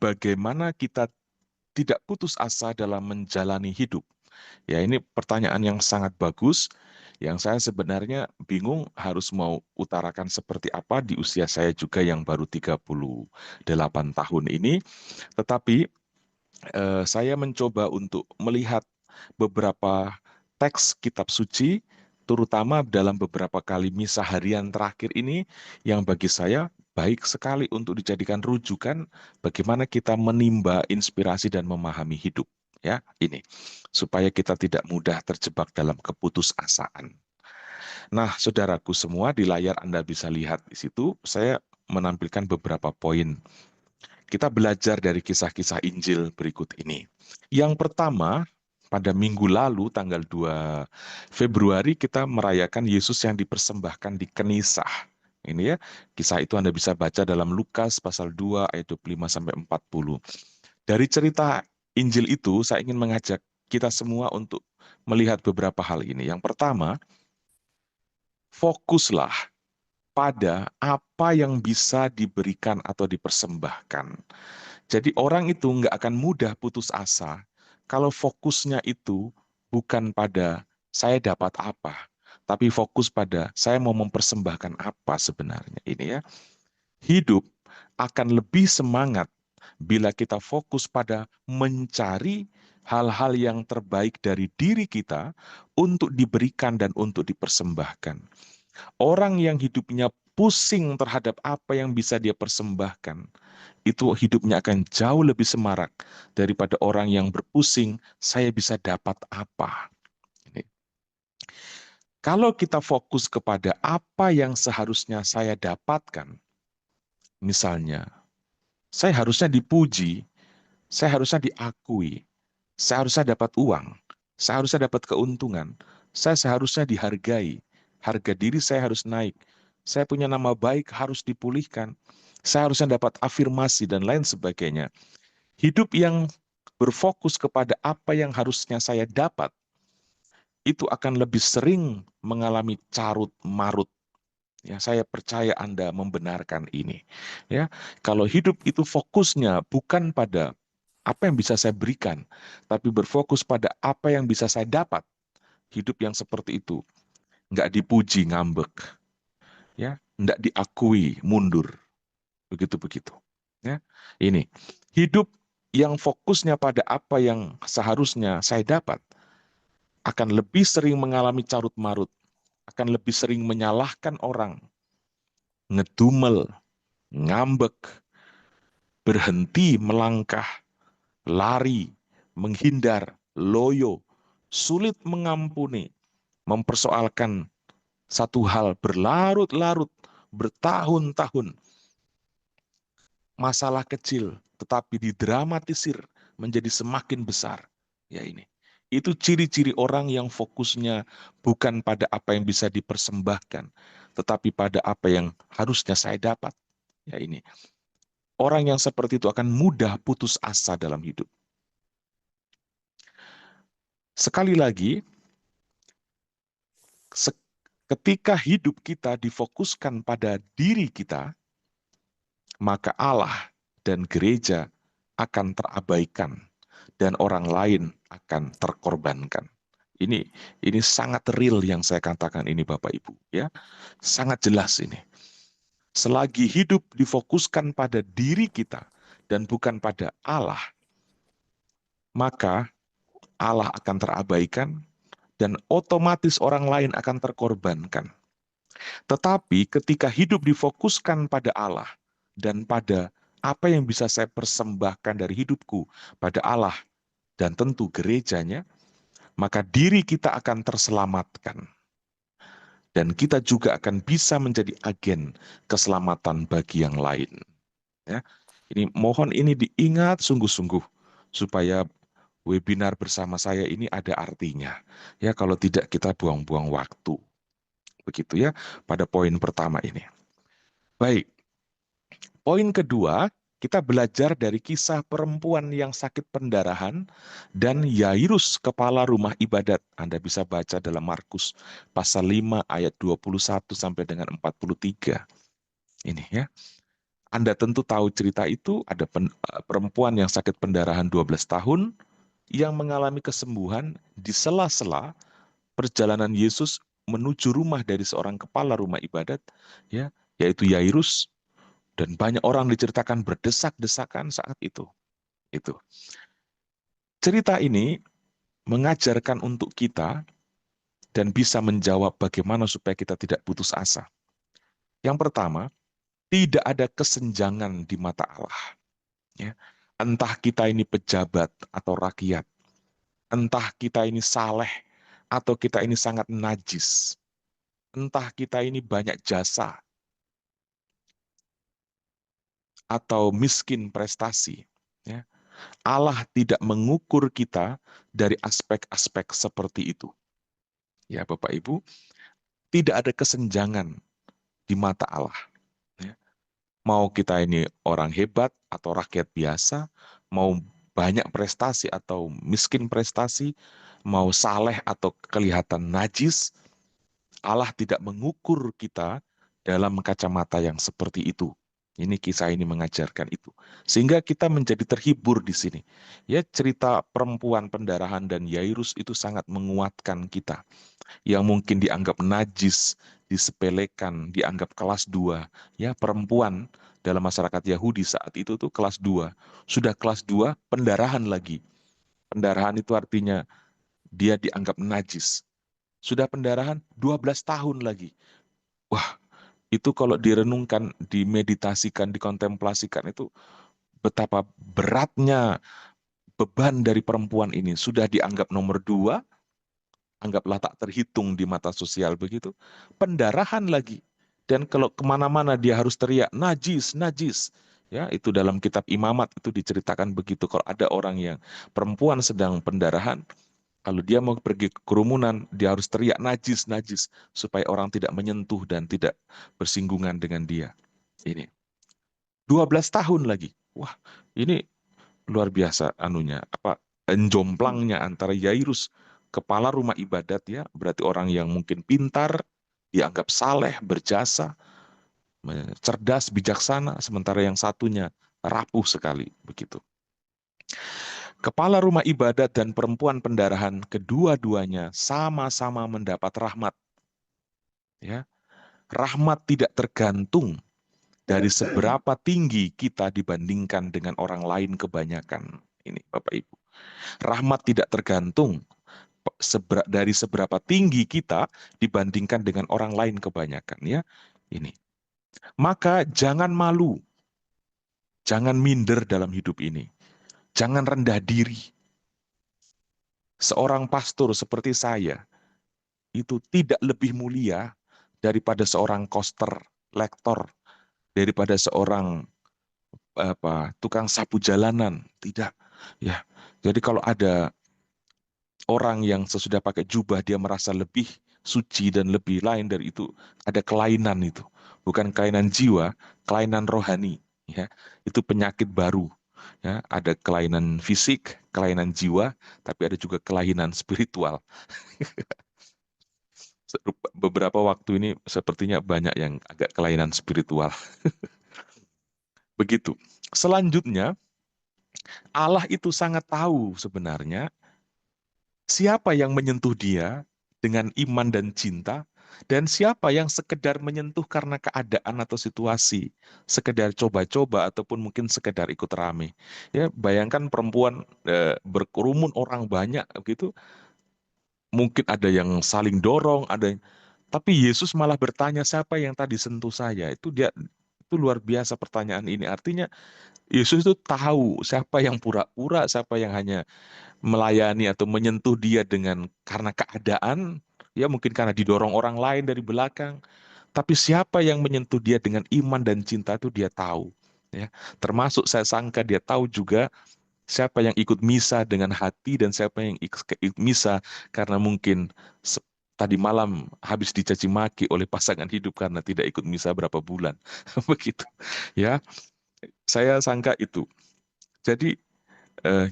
bagaimana kita tidak putus asa dalam menjalani hidup. Ya, ini pertanyaan yang sangat bagus, yang saya sebenarnya bingung harus mau utarakan seperti apa di usia saya juga yang baru 38 tahun ini. Tetapi saya mencoba untuk melihat beberapa teks kitab suci, terutama dalam beberapa kali misa harian terakhir ini, yang bagi saya baik sekali untuk dijadikan rujukan bagaimana kita menimba inspirasi dan memahami hidup. Ya, ini supaya kita tidak mudah terjebak dalam keputusasaan. Nah, saudaraku semua, di layar Anda bisa lihat di situ, saya menampilkan beberapa poin. Kita belajar dari kisah-kisah Injil berikut ini. Yang pertama, pada minggu lalu, tanggal 2 Februari, kita merayakan Yesus yang dipersembahkan di Kenisah. Ini ya, kisah itu Anda bisa baca dalam Lukas pasal 2 ayat 25-40. Dari cerita Injil itu, saya ingin mengajak kita semua untuk melihat beberapa hal ini. Yang pertama, fokuslah pada apa yang bisa diberikan atau dipersembahkan. Jadi orang itu nggak akan mudah putus asa kalau fokusnya itu bukan pada saya dapat apa, tapi fokus pada saya mau mempersembahkan apa sebenarnya. Ini ya, hidup akan lebih semangat bila kita fokus pada mencari hal-hal yang terbaik dari diri kita untuk diberikan dan untuk dipersembahkan. Orang yang hidupnya pusing terhadap apa yang bisa dia persembahkan, itu hidupnya akan jauh lebih semarak daripada orang yang berpusing, saya bisa dapat apa. Ini. Kalau kita fokus kepada apa yang seharusnya saya dapatkan, misalnya, saya harusnya dipuji, saya harusnya diakui, saya harusnya dapat uang, saya harusnya dapat keuntungan, saya seharusnya dihargai, harga diri saya harus naik, saya punya nama baik harus dipulihkan, saya harusnya dapat afirmasi dan lain sebagainya. Hidup yang berfokus kepada apa yang harusnya saya dapat, itu akan lebih sering mengalami carut marut. Ya, saya percaya Anda membenarkan ini. Ya, kalau hidup itu fokusnya bukan pada apa yang bisa saya berikan, tapi berfokus pada apa yang bisa saya dapat. Hidup yang seperti itu, nggak dipuji ngambek, ya, nggak diakui mundur, begitu-begitu. Ya, ini hidup yang fokusnya pada apa yang seharusnya saya dapat akan lebih sering mengalami carut marut, akan lebih sering menyalahkan orang, ngedumel, ngambek, berhenti melangkah, lari, menghindar, loyo, sulit mengampuni, mempersoalkan satu hal berlarut-larut, bertahun-tahun, masalah kecil, tetapi didramatisir menjadi semakin besar. Ya ini. Itu ciri-ciri orang yang fokusnya bukan pada apa yang bisa dipersembahkan, tetapi pada apa yang harusnya saya dapat. Ya ini. Orang yang seperti itu akan mudah putus asa dalam hidup. Sekali lagi, ketika hidup kita difokuskan pada diri kita, maka Allah dan gereja akan terabaikan dan orang lain akan terkorbankan. Ini sangat real yang saya katakan ini Bapak Ibu ya. Sangat jelas ini. Selagi hidup difokuskan pada diri kita dan bukan pada Allah, maka Allah akan terabaikan dan otomatis orang lain akan terkorbankan. Tetapi ketika hidup difokuskan pada Allah dan pada apa yang bisa saya persembahkan dari hidupku pada Allah dan tentu gerejanya, maka diri kita akan terselamatkan. Dan kita juga akan bisa menjadi agen keselamatan bagi yang lain. Ya. Ini mohon ini diingat sungguh-sungguh supaya webinar bersama saya ini ada artinya. Ya, kalau tidak kita buang-buang waktu. Begitu ya pada poin pertama ini. Baik, poin kedua, kita belajar dari kisah perempuan yang sakit pendarahan dan Yairus kepala rumah ibadat. Anda bisa baca dalam Markus pasal 5 ayat 21 sampai dengan 43. Ini ya. Anda tentu tahu cerita itu, ada perempuan yang sakit pendarahan 12 tahun, yang mengalami kesembuhan di sela-sela perjalanan Yesus menuju rumah dari seorang kepala rumah ibadat, ya, yaitu Yairus, dan banyak orang diceritakan berdesak-desakan saat itu. Itu. Cerita ini mengajarkan untuk kita dan bisa menjawab bagaimana supaya kita tidak putus asa. Yang pertama, tidak ada kesenjangan di mata Allah. Ya. Entah kita ini pejabat atau rakyat, entah kita ini saleh atau kita ini sangat najis, entah kita ini banyak jasa atau miskin prestasi. Ya. Allah tidak mengukur kita dari aspek-aspek seperti itu. Ya, Bapak Ibu, tidak ada kesenjangan di mata Allah. Ya. Mau kita ini orang hebat atau rakyat biasa, mau banyak prestasi atau miskin prestasi, mau saleh atau kelihatan najis, Allah tidak mengukur kita dalam kacamata yang seperti itu. Ini kisah ini mengajarkan itu. Sehingga kita menjadi terhibur di sini. Ya, cerita perempuan pendarahan dan Yairus itu sangat menguatkan kita. Yang mungkin dianggap najis, disepelekan, dianggap kelas 2. Ya, perempuan dalam masyarakat Yahudi saat itu tuh kelas 2. Sudah kelas 2, pendarahan lagi. Pendarahan itu artinya dia dianggap najis. Sudah pendarahan 12 tahun lagi. Wah, itu kalau direnungkan, dimeditasikan, dikontemplasikan itu betapa beratnya beban dari perempuan ini. Sudah dianggap nomor 2, anggaplah tak terhitung di mata sosial begitu. Pendarahan lagi. Dan kalau kemana-mana dia harus teriak, najis, najis. Ya, itu dalam kitab Imamat itu diceritakan begitu. Kalau ada orang yang perempuan sedang pendarahan, kalau dia mau pergi ke kerumunan, dia harus teriak najis, najis, supaya orang tidak menyentuh dan tidak bersinggungan dengan dia. Ini 12 tahun lagi. Wah, ini luar biasa anunya, apa enjomplangnya antara Yairus, kepala rumah ibadat ya, berarti orang yang mungkin pintar, dianggap saleh, berjasa, cerdas, bijaksana, sementara yang satunya rapuh sekali begitu. Kepala rumah ibadat dan perempuan pendarahan, kedua-duanya sama-sama mendapat rahmat. Ya, rahmat tidak tergantung dari seberapa tinggi kita dibandingkan dengan orang lain kebanyakan. Ini Bapak Ibu. Rahmat tidak tergantung dari seberapa tinggi kita dibandingkan dengan orang lain kebanyakan ya. Ini. Maka jangan malu, jangan minder dalam hidup ini. Jangan rendah diri. Seorang pastor seperti saya itu tidak lebih mulia daripada seorang koster, lektor, daripada seorang tukang sapu jalanan. Tidak. Ya. Jadi kalau ada orang yang sesudah pakai jubah dia merasa lebih suci dan lebih lain dari itu, ada kelainan itu. Bukan kelainan jiwa, kelainan rohani, ya. Itu penyakit baru. Ya, ada kelainan fisik, kelainan jiwa, tapi ada juga kelainan spiritual. Beberapa waktu ini sepertinya banyak yang agak kelainan spiritual. Begitu. Selanjutnya, Allah itu sangat tahu sebenarnya siapa yang menyentuh dia dengan iman dan cinta, dan siapa yang sekedar menyentuh karena keadaan atau situasi, sekedar coba-coba ataupun mungkin sekedar ikut rame. Ya, bayangkan perempuan berkerumun orang banyak gitu, mungkin ada yang saling dorong, tapi Yesus malah bertanya siapa yang tadi sentuh saya. Itu luar biasa pertanyaan ini. Artinya Yesus itu tahu siapa yang pura-pura, siapa yang hanya melayani atau menyentuh dia dengan karena keadaan, ya mungkin karena didorong orang lain dari belakang. Tapi siapa yang menyentuh dia dengan iman dan cinta itu dia tahu. Ya, termasuk saya sangka dia tahu juga siapa yang ikut misa dengan hati dan siapa yang ikut misa karena mungkin tadi malam habis dicaci maki oleh pasangan hidup karena tidak ikut misa berapa bulan. Begitu. Ya, saya sangka itu. Jadi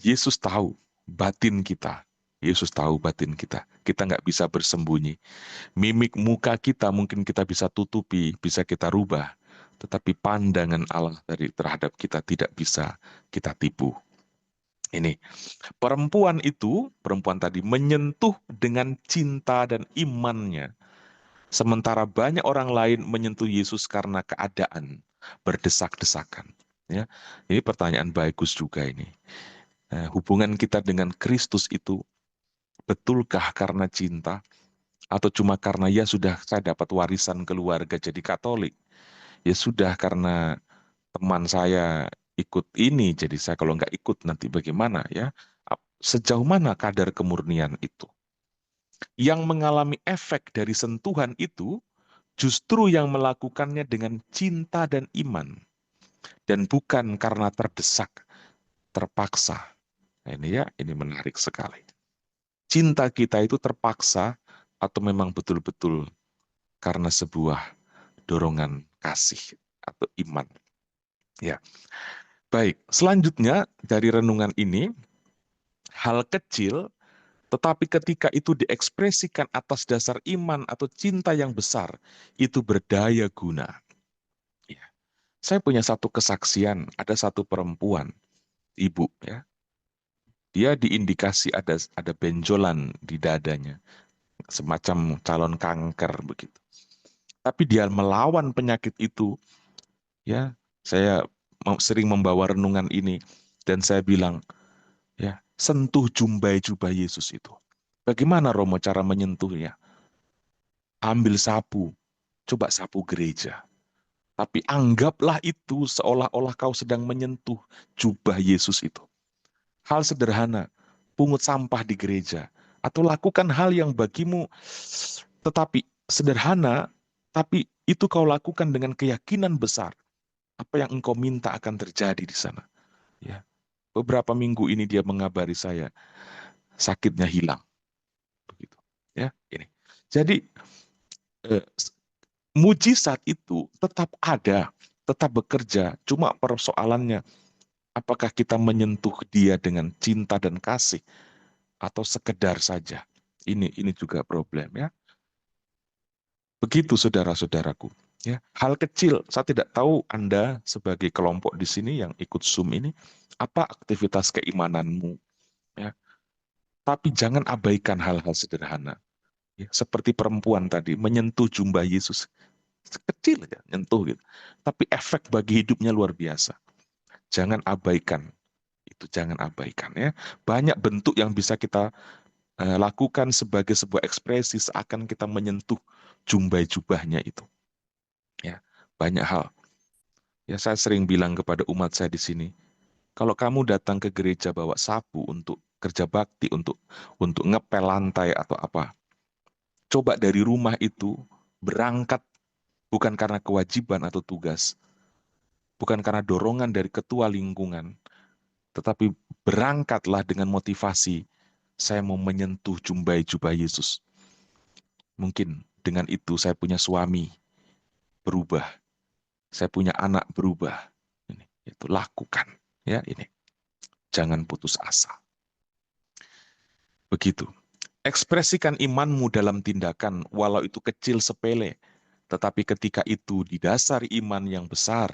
Yesus tahu batin kita. Yesus tahu batin kita. Kita nggak bisa bersembunyi. Mimik muka kita mungkin kita bisa tutupi, bisa kita rubah. tetapi pandangan Allah terhadap kita tidak bisa kita tipu. Ini perempuan tadi menyentuh dengan cinta dan imannya, sementara banyak orang lain menyentuh Yesus karena keadaan berdesak-desakan. Ya, ini pertanyaan bagus juga ini. Hubungan kita dengan Kristus itu betulkah karena cinta atau cuma karena ya sudah saya dapat warisan keluarga jadi Katolik? Ya sudah karena teman saya ikut ini, jadi saya kalau nggak ikut nanti bagaimana ya? Sejauh mana kadar kemurnian itu? Yang mengalami efek dari sentuhan itu justru yang melakukannya dengan cinta dan iman, dan bukan karena terdesak, terpaksa. Nah, ini ya, ini menarik sekali. Cinta kita itu terpaksa atau memang betul-betul karena sebuah dorongan kasih atau iman. Ya, baik. Selanjutnya dari renungan ini, hal kecil tetapi ketika itu diekspresikan atas dasar iman atau cinta yang besar, itu berdaya guna. Ya. Saya punya satu kesaksian, ada satu perempuan, ibu, ya, dia diindikasi ada benjolan di dadanya, semacam calon kanker begitu. Tapi dia melawan penyakit itu, ya. Saya sering membawa renungan ini dan saya bilang, ya, sentuh jubah Yesus itu. Bagaimana Romo cara menyentuhnya? Ambil sapu, coba sapu gereja. Tapi anggaplah itu seolah-olah kau sedang menyentuh jubah Yesus itu. Hal sederhana, pungut sampah di gereja. Atau lakukan hal yang bagimu tetapi sederhana, tapi itu kau lakukan dengan keyakinan besar. Apa yang engkau minta akan terjadi di sana. Ya. Beberapa minggu ini dia mengabari saya, sakitnya hilang. Begitu. Ya, ini. Jadi, eh, mujizat itu tetap ada, tetap bekerja. Cuma persoalannya, apakah kita menyentuh dia dengan cinta dan kasih atau sekedar saja? Ini juga problem ya. Begitu saudara-saudaraku. Ya, hal kecil. Saya tidak tahu Anda sebagai kelompok di sini yang ikut Zoom ini apa aktivitas keimananmu. Ya, tapi jangan abaikan hal-hal sederhana. Ya, seperti perempuan tadi menyentuh jubah Yesus. Kecil aja, nyentuh gitu. Tapi efek bagi hidupnya luar biasa. Jangan abaikan. Itu jangan abaikan ya. Banyak bentuk yang bisa kita lakukan sebagai sebuah ekspresi seakan kita menyentuh jubahnya itu. Ya, banyak hal. Ya, saya sering bilang kepada umat saya di sini, kalau kamu datang ke gereja bawa sapu untuk kerja bakti, untuk ngepel lantai atau apa, coba dari rumah itu berangkat bukan karena kewajiban atau tugas, bukan karena dorongan dari ketua lingkungan, tetapi berangkatlah dengan motivasi, saya mau menyentuh jubah Yesus. Mungkin dengan itu saya punya suami berubah, saya punya anak berubah. Ini, itu lakukan, ya ini. Jangan putus asa. Begitu. Ekspresikan imanmu dalam tindakan, walau itu kecil sepele, tetapi ketika itu didasari iman yang besar,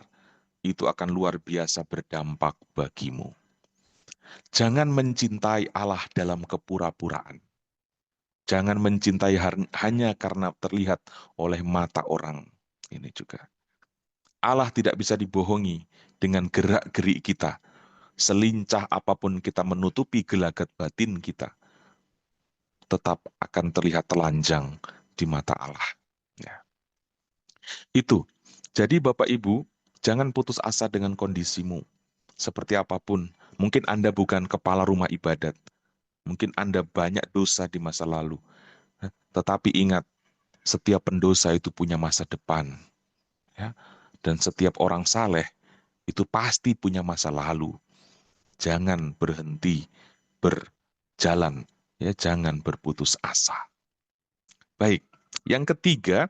itu akan luar biasa berdampak bagimu. Jangan mencintai Allah dalam kepura-puraan. Jangan mencintai hanya karena terlihat oleh mata orang. Ini juga. Allah tidak bisa dibohongi dengan gerak-gerik kita. Selincah apapun kita menutupi gelagat batin kita, tetap akan terlihat telanjang di mata Allah. Ya. Itu. Jadi Bapak Ibu, jangan putus asa dengan kondisimu. Seperti apapun, mungkin Anda bukan kepala rumah ibadat. Mungkin Anda banyak dosa di masa lalu. Tetapi ingat, setiap pendosa itu punya masa depan. Ya. Dan setiap orang saleh itu pasti punya masa lalu. Jangan berhenti berjalan. Ya, jangan berputus asa. Baik, yang ketiga,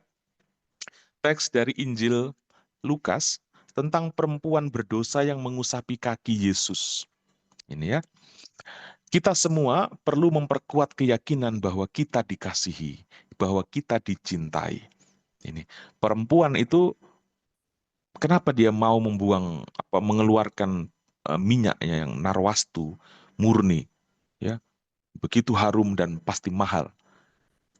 teks dari Injil Lukas tentang perempuan berdosa yang mengusapi kaki Yesus. Ini ya. Kita semua perlu memperkuat keyakinan bahwa kita dikasihi, bahwa kita dicintai. Ini perempuan itu Kenapa dia mau mengeluarkan minyaknya yang narwastu murni, ya, begitu harum dan pasti mahal.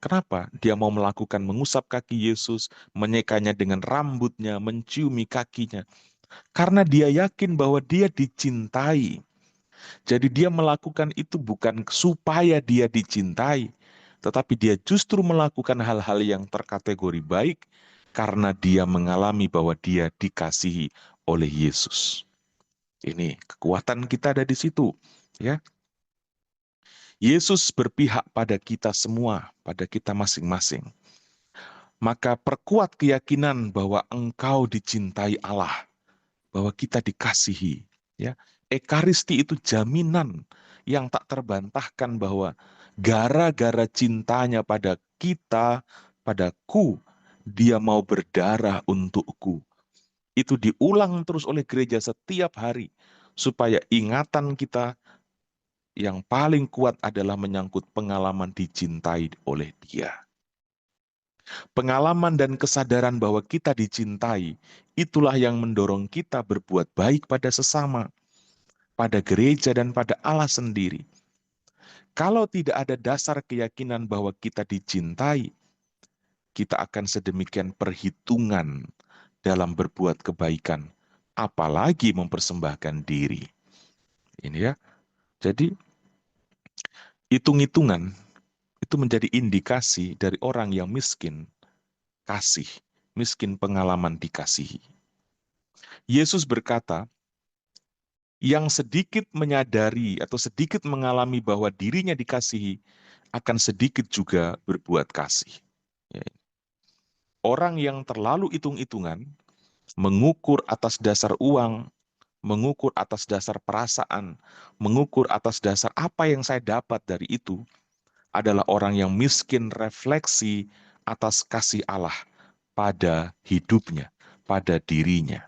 Kenapa dia mau mengusap kaki Yesus, menyekanya dengan rambutnya, menciumi kakinya? Karena dia yakin bahwa dia dicintai. Jadi dia melakukan itu bukan supaya dia dicintai, tetapi dia justru melakukan hal-hal yang terkategori baik karena dia mengalami bahwa dia dikasihi oleh Yesus. Ini kekuatan kita ada di situ, ya. Yesus berpihak pada kita semua, pada kita masing-masing. Maka perkuat keyakinan bahwa engkau dicintai Allah, bahwa kita dikasihi, ya. Ekaristi itu jaminan yang tak terbantahkan bahwa gara-gara cintanya pada kita, padaku, dia mau berdarah untukku. Itu diulang terus oleh gereja setiap hari supaya ingatan kita yang paling kuat adalah menyangkut pengalaman dicintai oleh Dia. Pengalaman dan kesadaran bahwa kita dicintai, itulah yang mendorong kita berbuat baik pada sesama, pada gereja dan pada Allah sendiri. Kalau tidak ada dasar keyakinan bahwa kita dicintai, kita akan sedemikian perhitungan dalam berbuat kebaikan, apalagi mempersembahkan diri. Ini ya. Jadi hitung-hitungan itu menjadi indikasi dari orang yang miskin kasih, miskin pengalaman dikasihi. Yesus berkata, yang sedikit menyadari atau sedikit mengalami bahwa dirinya dikasihi, akan sedikit juga berbuat kasih. Ya. Orang yang terlalu hitung-hitungan, mengukur atas dasar uang, mengukur atas dasar perasaan, mengukur atas dasar apa yang saya dapat dari itu, adalah orang yang miskin refleksi atas kasih Allah pada hidupnya, pada dirinya.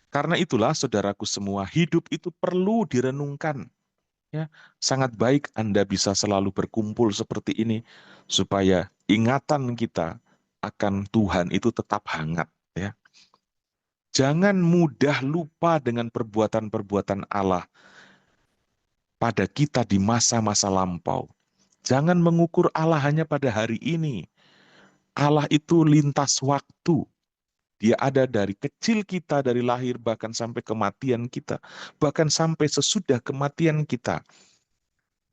Karena itulah, saudaraku semua, hidup itu perlu direnungkan. Ya, sangat baik Anda bisa selalu berkumpul seperti ini, supaya ingatan kita akan Tuhan itu tetap hangat. Ya. Jangan mudah lupa dengan perbuatan-perbuatan Allah pada kita di masa-masa lampau. Jangan mengukur Allah hanya pada hari ini. Allah itu lintas waktu. Dia ada dari kecil kita, dari lahir bahkan sampai kematian kita, bahkan sampai sesudah kematian kita.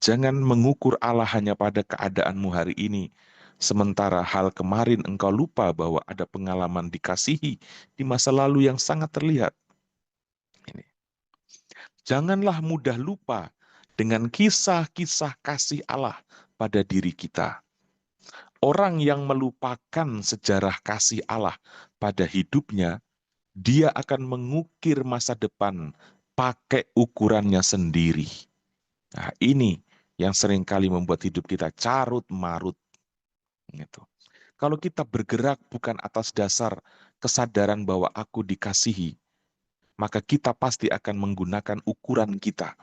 Jangan mengukur Allah hanya pada keadaanmu hari ini, sementara hal kemarin engkau lupa bahwa ada pengalaman dikasihi di masa lalu yang sangat terlihat. Ini. Janganlah mudah lupa dengan kisah-kisah kasih Allah pada diri kita. Orang yang melupakan sejarah kasih Allah pada hidupnya, dia akan mengukir masa depan pakai ukurannya sendiri. Nah, ini yang seringkali membuat hidup kita carut marut. Gitu. Kalau kita bergerak bukan atas dasar kesadaran bahwa aku dikasihi, maka kita pasti akan menggunakan ukuran kita.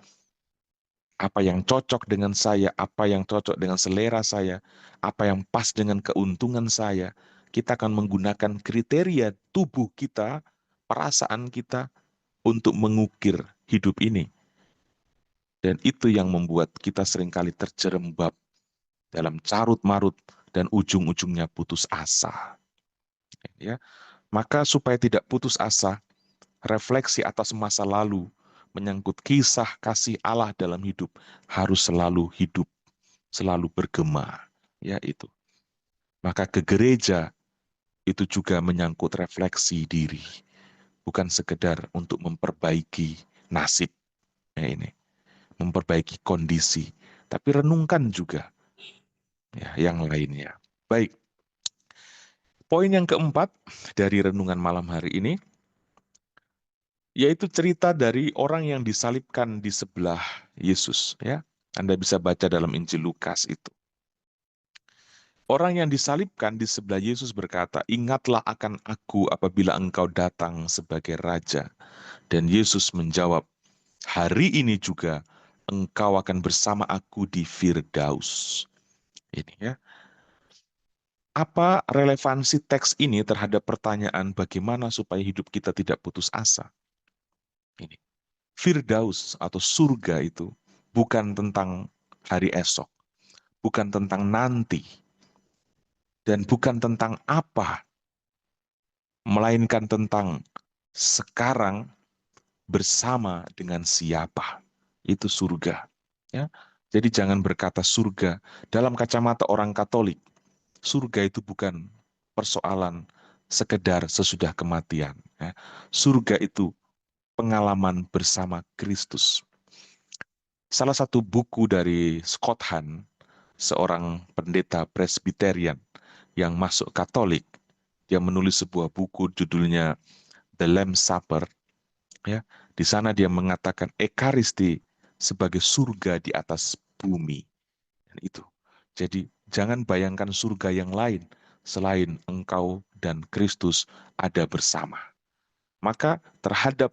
Apa yang cocok dengan saya, apa yang cocok dengan selera saya, apa yang pas dengan keuntungan saya. Kita akan menggunakan kriteria tubuh kita, perasaan kita untuk mengukir hidup ini. Dan itu yang membuat kita seringkali terjerembab dalam carut-marut dan ujung-ujungnya putus asa. Ya, maka supaya tidak putus asa, refleksi atas masa lalu menyangkut kisah kasih Allah dalam hidup harus selalu hidup, selalu bergema. Ya itu. Maka ke gereja itu juga menyangkut refleksi diri, bukan sekedar untuk memperbaiki nasib. Ya ini, memperbaiki kondisi, tapi renungkan juga ya yang lainnya. Baik. Poin yang keempat dari renungan malam hari ini, yaitu cerita dari orang yang disalibkan di sebelah Yesus. Ya, Anda bisa baca dalam Injil Lukas itu. Orang yang disalibkan di sebelah Yesus berkata, ingatlah akan aku apabila engkau datang sebagai Raja. Dan Yesus menjawab, hari ini juga engkau akan bersama aku di Firdaus. Ini ya. Apa relevansi teks ini terhadap pertanyaan bagaimana supaya hidup kita tidak putus asa? Ini, Firdaus atau surga itu bukan tentang hari esok, bukan tentang nanti, dan bukan tentang apa, melainkan tentang sekarang bersama dengan siapa. Itu surga. Ya. Jadi jangan berkata surga dalam kacamata orang Katolik. Surga itu bukan persoalan sekedar sesudah kematian. Ya. Surga itu pengalaman bersama Kristus. Salah satu buku dari Scott Hahn, seorang pendeta Presbyterian yang masuk Katolik, dia menulis sebuah buku judulnya The Lamb's Supper. Ya, di sana dia mengatakan Ekaristi sebagai surga di atas bumi. Dan itu. Jadi jangan bayangkan surga yang lain selain engkau dan Kristus ada bersama. Maka terhadap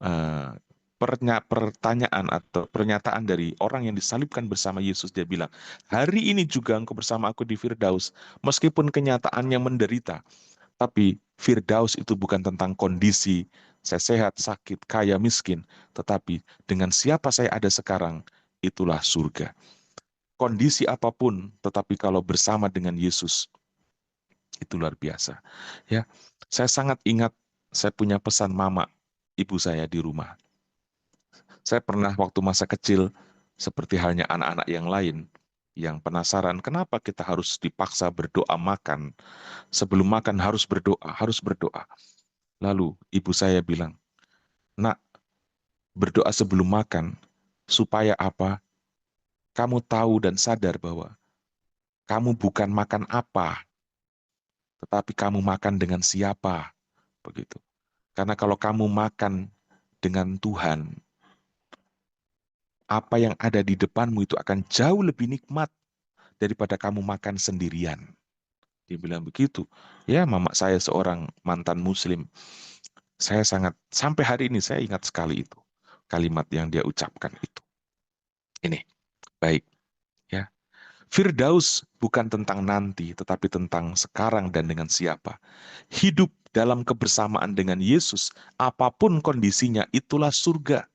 eh, pertanyaan atau pernyataan dari orang yang disalibkan bersama Yesus, dia bilang, hari ini juga engkau bersama aku di Firdaus, meskipun kenyataannya menderita, tapi Firdaus itu bukan tentang kondisi saya sehat, sakit, kaya, miskin, tetapi dengan siapa saya ada sekarang, itulah surga. Kondisi apapun, tetapi kalau bersama dengan Yesus, itu luar biasa. Ya, saya sangat ingat saya punya pesan mama ibu saya di rumah. Saya pernah waktu masa kecil, seperti halnya anak-anak yang lain, yang penasaran kenapa kita harus dipaksa berdoa makan. Sebelum makan harus berdoa, harus berdoa. Lalu ibu saya bilang, nak, berdoa sebelum makan, supaya apa? Kamu tahu dan sadar bahwa kamu bukan makan apa, tetapi kamu makan dengan siapa. Begitu. Karena kalau kamu makan dengan Tuhan, apa yang ada di depanmu itu akan jauh lebih nikmat daripada kamu makan sendirian. Dia bilang begitu. Ya, mama saya seorang mantan muslim. Saya sangat, sampai hari ini saya ingat sekali itu. Kalimat yang dia ucapkan itu. Ini, baik. Ya, Firdaus bukan tentang nanti, tetapi tentang sekarang dan dengan siapa. Hidup dalam kebersamaan dengan Yesus, apapun kondisinya, itulah surga.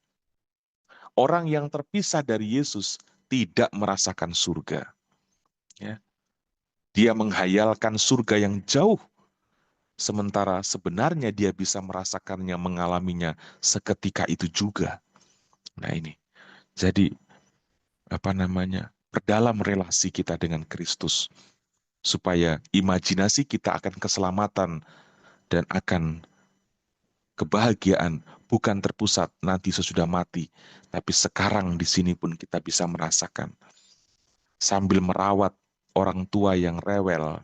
Orang yang terpisah dari Yesus tidak merasakan surga. Ya. Dia menghayalkan surga yang jauh, sementara sebenarnya dia bisa merasakannya, mengalaminya seketika itu juga. Nah ini, jadi apa namanya, perdalam relasi kita dengan Kristus, supaya imajinasi kita akan keselamatan dan akan kebahagiaan bukan terpusat nanti sesudah mati, tapi sekarang di sini pun kita bisa merasakan. Sambil merawat orang tua yang rewel,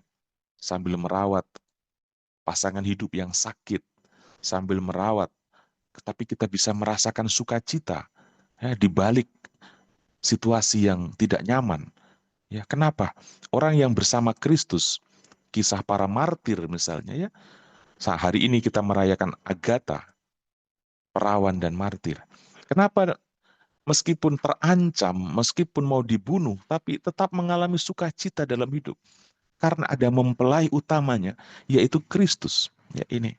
sambil merawat pasangan hidup yang sakit, sambil merawat, tetapi kita bisa merasakan sukacita ya, di balik situasi yang tidak nyaman. Ya, kenapa? Orang yang bersama Kristus, kisah para martir misalnya ya. Hari ini kita merayakan Agatha, perawan dan martir. Kenapa meskipun terancam, meskipun mau dibunuh, tapi tetap mengalami sukacita dalam hidup? Karena ada mempelai utamanya, yaitu Kristus. Ya ini.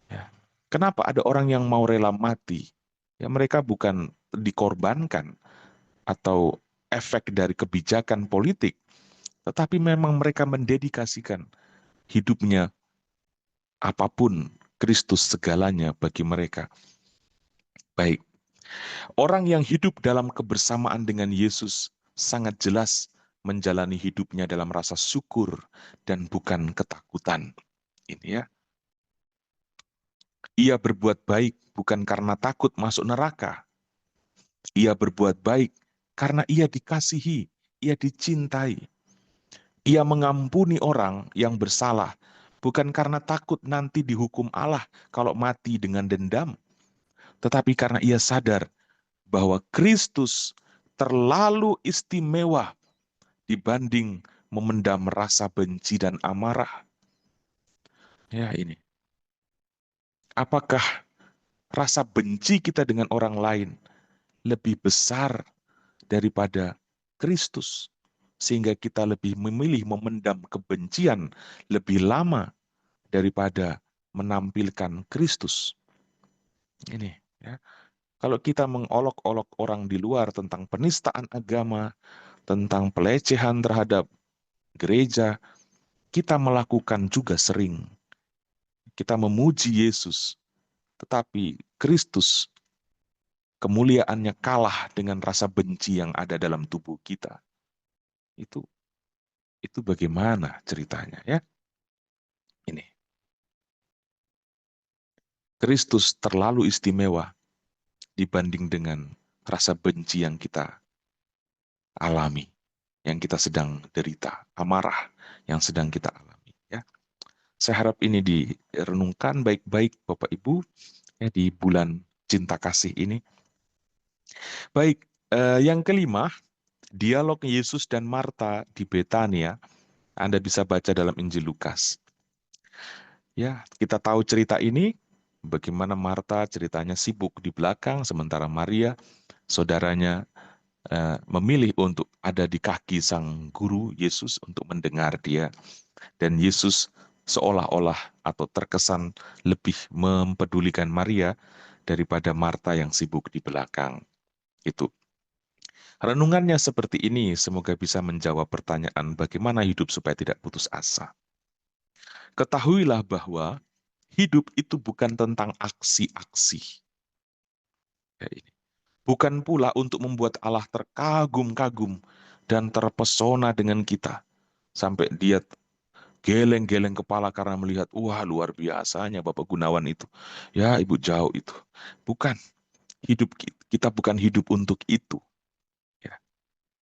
Ya. Kenapa ada orang yang mau rela mati? Ya mereka bukan dikorbankan atau efek dari kebijakan politik, tetapi memang mereka mendedikasikan hidupnya apapun Kristus segalanya bagi mereka. Baik, orang yang hidup dalam kebersamaan dengan Yesus sangat jelas menjalani hidupnya dalam rasa syukur dan bukan ketakutan. Ini ya. Ia berbuat baik bukan karena takut masuk neraka. Ia berbuat baik karena ia dikasihi, ia dicintai. Ia mengampuni orang yang bersalah bukan karena takut nanti dihukum Allah kalau mati dengan dendam, tetapi karena ia sadar bahwa Kristus terlalu istimewa dibanding memendam rasa benci dan amarah. Ya ini. Apakah rasa benci kita dengan orang lain lebih besar daripada Kristus? sehingga kita lebih memilih memendam kebencian lebih lama daripada menampilkan Kristus. Ini, ya. Kalau kita mengolok-olok orang di luar tentang penistaan agama, tentang pelecehan terhadap gereja, kita melakukan juga sering. Kita memuji Yesus, tetapi Kristus kemuliaannya kalah dengan rasa benci yang ada dalam tubuh kita. Itu bagaimana ceritanya, ya? Ini. Kristus terlalu istimewa dibanding dengan rasa benci yang kita alami, yang kita sedang derita, amarah yang sedang kita alami, ya. Saya harap ini direnungkan baik-baik Bapak Ibu, ya, di bulan cinta kasih ini. Baik, yang kelima, dialog Yesus dan Marta di Betania. Anda bisa baca dalam Injil Lukas. Ya, kita tahu cerita ini, bagaimana Marta ceritanya sibuk di belakang, sementara Maria, saudaranya, memilih untuk ada di kaki sang guru Yesus untuk mendengar dia. Dan Yesus seolah-olah atau terkesan lebih mempedulikan Maria daripada Marta yang sibuk di belakang. Itu. Renungannya seperti ini, semoga bisa menjawab pertanyaan bagaimana hidup supaya tidak putus asa. Ketahuilah bahwa hidup itu bukan tentang aksi-aksi. Ya, ini. Bukan pula untuk membuat Allah terkagum-kagum dan terpesona dengan kita. Sampai dia geleng-geleng kepala karena melihat, wah luar biasanya Bapak Gunawan itu. Ya Ibu jauh itu. Bukan. Hidup kita bukan hidup untuk itu. Ya.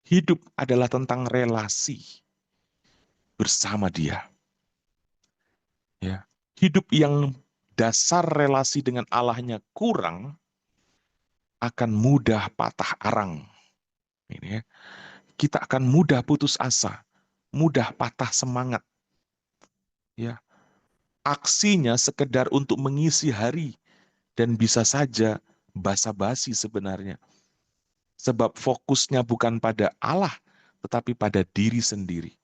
Hidup adalah tentang relasi bersama dia. Ya. Hidup yang dasar relasi dengan Allahnya kurang, akan mudah patah arang. Ini, ya. Kita akan mudah putus asa, mudah patah semangat. Ya. Aksinya sekedar untuk mengisi hari dan bisa saja basa-basi sebenarnya. Sebab fokusnya bukan pada Allah, tetapi pada diri sendiri.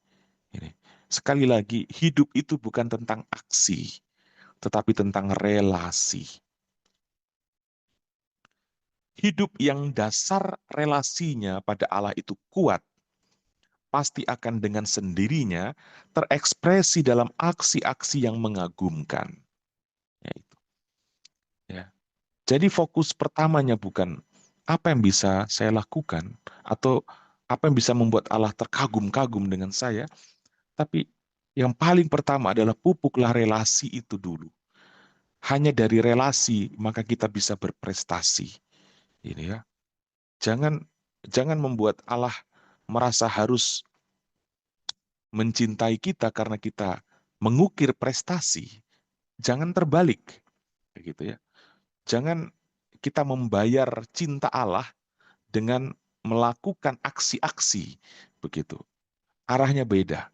Ini. Sekali lagi, hidup itu bukan tentang aksi, tetapi tentang relasi. Hidup yang dasar relasinya pada Allah itu kuat, pasti akan dengan sendirinya terekspresi dalam aksi-aksi yang mengagumkan. Ya, itu. Ya. Jadi fokus pertamanya bukan apa yang bisa saya lakukan atau apa yang bisa membuat Allah terkagum-kagum dengan saya, tapi yang paling pertama adalah pupuklah relasi itu dulu. Hanya dari relasi maka kita bisa berprestasi. Ini, ya. Jangan jangan membuat Allah merasa harus mencintai kita karena kita mengukir prestasi. Jangan terbalik, gitu, ya. Jangan kita membayar cinta Allah dengan melakukan aksi-aksi, begitu. Arahnya beda.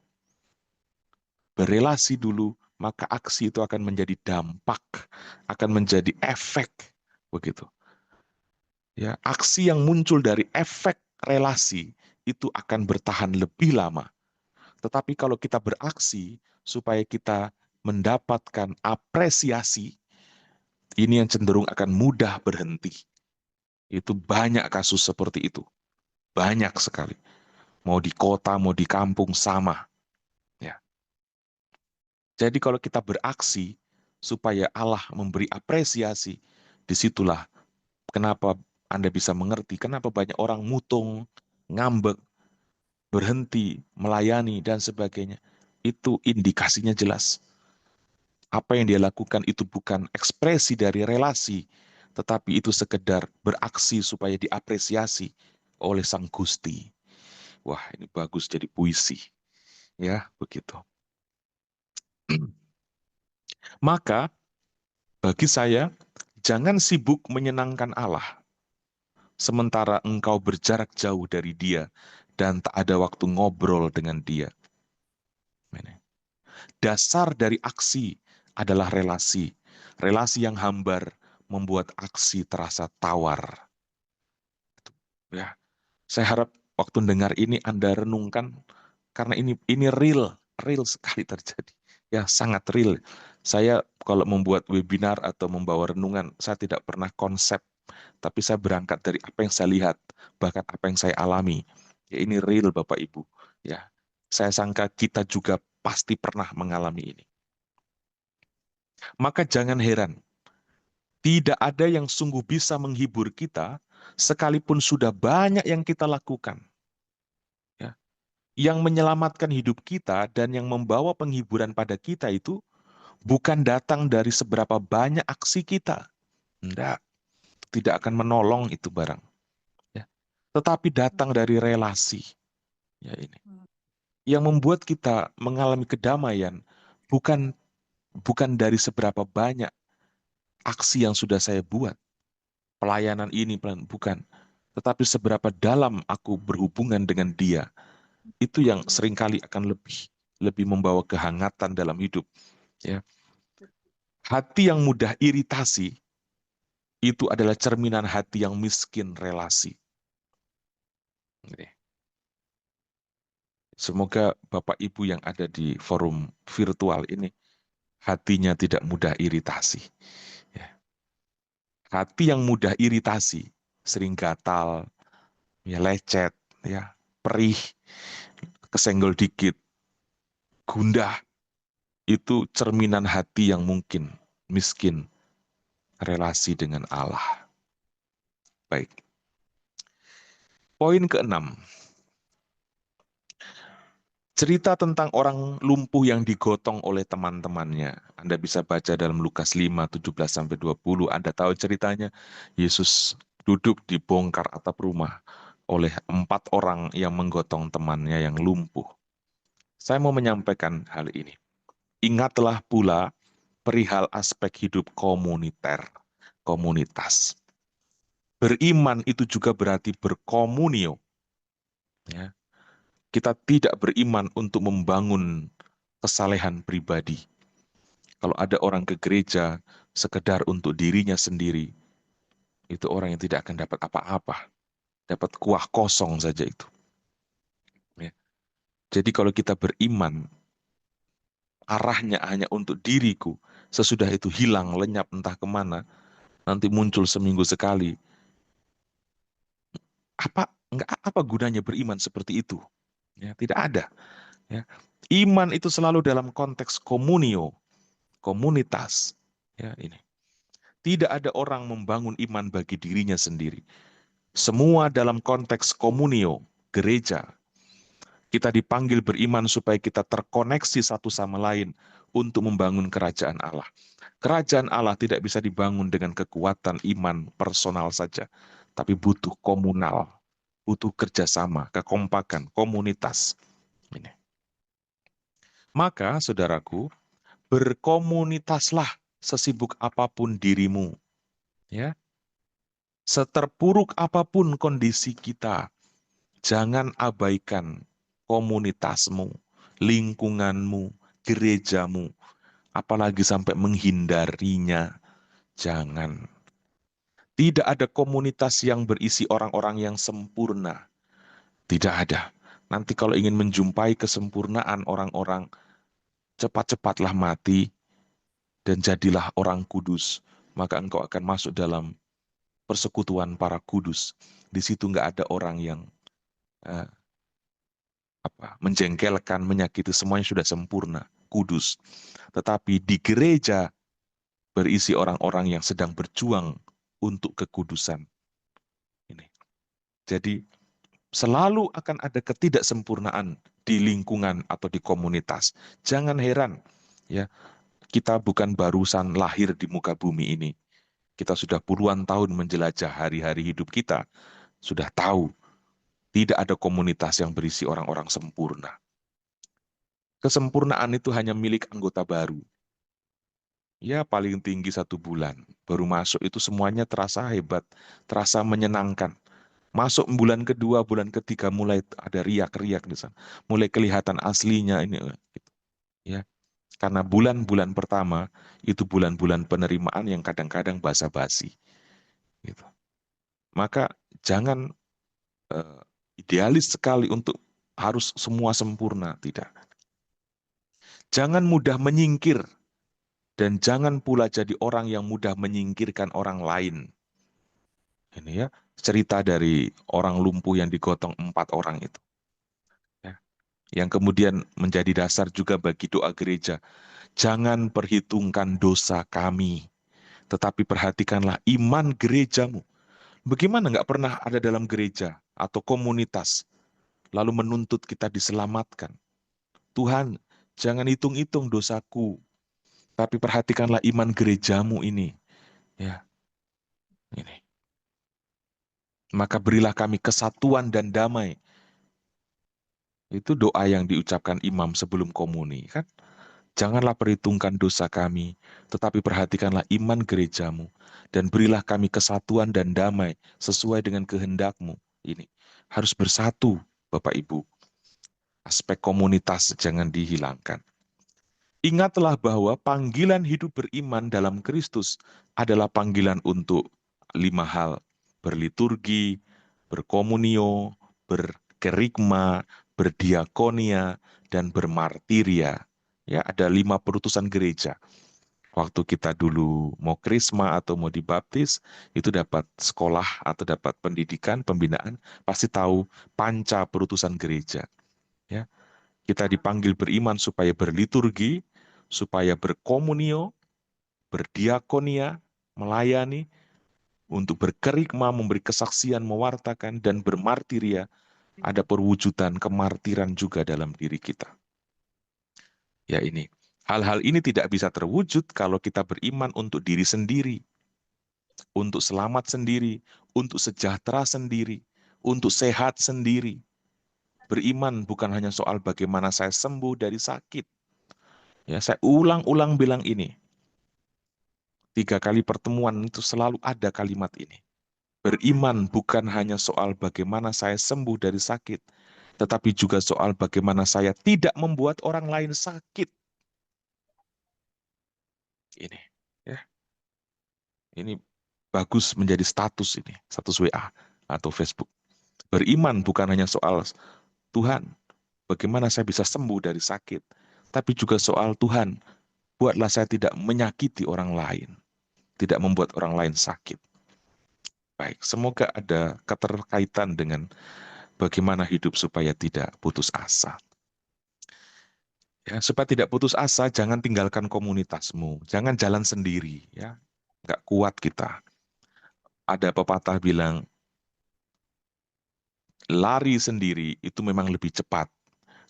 Berelasi dulu, maka aksi itu akan menjadi dampak, akan menjadi efek, begitu. Ya, aksi yang muncul dari efek relasi itu akan bertahan lebih lama. Tetapi kalau kita beraksi supaya kita mendapatkan apresiasi, ini yang cenderung akan mudah berhenti. Itu banyak kasus seperti itu. Banyak sekali. Mau di kota, mau di kampung, sama. Ya. Jadi kalau kita beraksi supaya Allah memberi apresiasi, disitulah kenapa Anda bisa mengerti, kenapa banyak orang mutung, ngambek, berhenti, melayani, dan sebagainya. Itu indikasinya jelas. Apa yang dia lakukan itu bukan ekspresi dari relasi, tetapi itu sekedar beraksi supaya diapresiasi oleh Sang Gusti. Wah, ini bagus jadi puisi. Ya, begitu. Maka, bagi saya, jangan sibuk menyenangkan Allah, sementara engkau berjarak jauh dari Dia dan tak ada waktu ngobrol dengan Dia. Dasar dari aksi adalah relasi. Relasi yang hambar membuat aksi terasa tawar. Ya, saya harap waktu dengar ini Anda renungkan, karena ini real sekali terjadi. Ya, sangat real. Saya kalau membuat webinar atau membawa renungan, saya tidak pernah konsep, tapi saya berangkat dari apa yang saya lihat, bahkan apa yang saya alami. Ya, ini real Bapak Ibu. Ya, saya sangka kita juga pasti pernah mengalami ini. Maka jangan heran, tidak ada yang sungguh bisa menghibur kita, sekalipun sudah banyak yang kita lakukan. Ya. Yang menyelamatkan hidup kita dan yang membawa penghiburan pada kita itu bukan datang dari seberapa banyak aksi kita. Tidak, tidak akan menolong itu barang. Ya. Tetapi datang dari relasi. Ya, ini. Yang membuat kita mengalami kedamaian bukan bukan dari seberapa banyak aksi yang sudah saya buat. Pelayanan ini, bukan. Tetapi seberapa dalam aku berhubungan dengan dia. Itu yang seringkali akan lebih membawa kehangatan dalam hidup. Ya. Hati yang mudah iritasi itu adalah cerminan hati yang miskin relasi. Semoga Bapak Ibu yang ada di forum virtual ini hatinya tidak mudah iritasi. Ya. Hati yang mudah iritasi, sering gatal, ya lecet, ya perih, kesenggol dikit, gundah, itu cerminan hati yang mungkin miskin relasi dengan Allah. Baik. Poin keenam. Cerita tentang orang lumpuh yang digotong oleh teman-temannya. Anda bisa baca dalam Lukas 5, 17-20. Anda tahu ceritanya, Yesus duduk di bongkar atap rumah oleh 4 orang yang menggotong temannya yang lumpuh. Saya mau menyampaikan hal ini. Ingatlah pula perihal aspek hidup komuniter, komunitas. Beriman itu juga berarti berkomunio. Ya. Kita tidak beriman untuk membangun kesalehan pribadi. Kalau ada orang ke gereja sekedar untuk dirinya sendiri, itu orang yang tidak akan dapat apa-apa. Dapat kuah kosong saja itu. Ya. Jadi kalau kita beriman, arahnya hanya untuk diriku, sesudah itu hilang, lenyap entah kemana, nanti muncul seminggu sekali. Apa gunanya beriman seperti itu? Ya, tidak ada. Ya. Iman itu selalu dalam konteks komunio, komunitas. Ya, ini. Tidak ada orang membangun iman bagi dirinya sendiri. Semua dalam konteks komunio, gereja. Kita dipanggil beriman supaya kita terkoneksi satu sama lain untuk membangun kerajaan Allah. Kerajaan Allah tidak bisa dibangun dengan kekuatan iman personal saja, tapi butuh komunal, butuh kerjasama, kekompakan, komunitas. Ini. Maka, saudaraku, berkomunitaslah sesibuk apapun dirimu. Ya, seterpuruk apapun kondisi kita, jangan abaikan komunitasmu, lingkunganmu, gerejamu, apalagi sampai menghindarinya. Jangan. Tidak ada komunitas yang berisi orang-orang yang sempurna. Tidak ada. Nanti kalau ingin menjumpai kesempurnaan orang-orang, cepat-cepatlah mati dan jadilah orang kudus. Maka engkau akan masuk dalam persekutuan para kudus. Di situ nggak ada orang yang eh, menjengkelkan, menyakiti, semuanya sudah sempurna, kudus. Tetapi di gereja berisi orang-orang yang sedang berjuang untuk kekudusan. Ini. Jadi selalu akan ada ketidaksempurnaan di lingkungan atau di komunitas. Jangan heran, ya, kita bukan barusan lahir di muka bumi ini. Kita sudah puluhan tahun menjelajah hari-hari hidup kita, sudah tahu tidak ada komunitas yang berisi orang-orang sempurna. Kesempurnaan itu hanya milik anggota baru. Ya paling tinggi 1 bulan. Baru masuk itu semuanya terasa hebat, terasa menyenangkan. Masuk bulan kedua, bulan ketiga mulai ada riak-riak di sana. Mulai kelihatan aslinya ini. Gitu. Ya, karena bulan-bulan pertama itu bulan-bulan penerimaan yang kadang-kadang basa-basi. Gitu. Maka jangan uh, idealis sekali untuk harus semua sempurna, tidak. Jangan mudah menyingkir, dan jangan pula jadi orang yang mudah menyingkirkan orang lain. Ini ya, cerita dari orang lumpuh yang digotong 4 orang itu. Ya. Yang kemudian menjadi dasar juga bagi doa gereja. Jangan perhitungkan dosa kami, tetapi perhatikanlah iman gerejamu. Bagaimana nggak pernah ada dalam gereja atau komunitas, lalu menuntut kita diselamatkan. Tuhan, jangan hitung-hitung dosaku, tapi perhatikanlah iman gerejamu ini. Ya, ini. Maka berilah kami kesatuan dan damai. Itu doa yang diucapkan imam sebelum komuni, kan? Janganlah perhitungkan dosa kami, tetapi perhatikanlah iman gerejamu, dan berilah kami kesatuan dan damai sesuai dengan kehendakmu. Ini harus bersatu, Bapak Ibu. Aspek komunitas jangan dihilangkan. Ingatlah bahwa panggilan hidup beriman dalam Kristus adalah panggilan untuk 5 hal. Berliturgi, berkomunio, berkerigma, berdiakonia, dan bermartiria. Ya, ada 5 perutusan gereja. Waktu kita dulu mau krisma atau mau dibaptis, itu dapat sekolah atau dapat pendidikan, pembinaan, pasti tahu panca perutusan gereja. Ya, kita dipanggil beriman supaya berliturgi, supaya berkomunio, berdiakonia, melayani, untuk berkerigma, memberi kesaksian, mewartakan, dan bermartiria. Ada perwujudan kemartiran juga dalam diri kita. Ya ini. Hal-hal ini tidak bisa terwujud kalau kita beriman untuk diri sendiri, untuk selamat sendiri, untuk sejahtera sendiri, untuk sehat sendiri. Beriman bukan hanya soal bagaimana saya sembuh dari sakit. Ya, saya ulang-ulang bilang ini. 3 kali pertemuan itu selalu ada kalimat ini. Beriman bukan hanya soal bagaimana saya sembuh dari sakit, tetapi juga soal bagaimana saya tidak membuat orang lain sakit. Ini, ya, ini bagus menjadi status ini, status WA atau Facebook. Beriman bukan hanya soal Tuhan, bagaimana saya bisa sembuh dari sakit, tapi juga soal Tuhan, buatlah saya tidak menyakiti orang lain, tidak membuat orang lain sakit. Baik, semoga ada keterkaitan dengan bagaimana hidup supaya tidak putus asa. Ya, supaya tidak putus asa, jangan tinggalkan komunitasmu, jangan jalan sendiri, ya. Nggak kuat kita. Ada pepatah bilang, lari sendiri itu memang lebih cepat,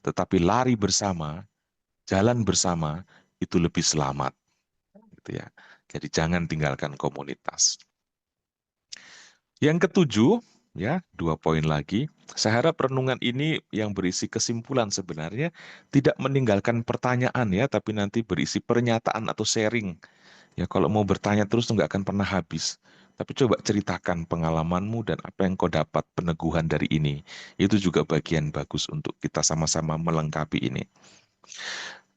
tetapi lari bersama, jalan bersama itu lebih selamat, gitu ya. Jadi jangan tinggalkan komunitas. Yang ketujuh, ya, 2 poin lagi. Saya harap renungan ini yang berisi kesimpulan sebenarnya tidak meninggalkan pertanyaan ya, tapi nanti berisi pernyataan atau sharing. Ya, kalau mau bertanya terus nggak akan pernah habis. Tapi coba ceritakan pengalamanmu dan apa yang kau dapat peneguhan dari ini. Itu juga bagian bagus untuk kita sama-sama melengkapi ini.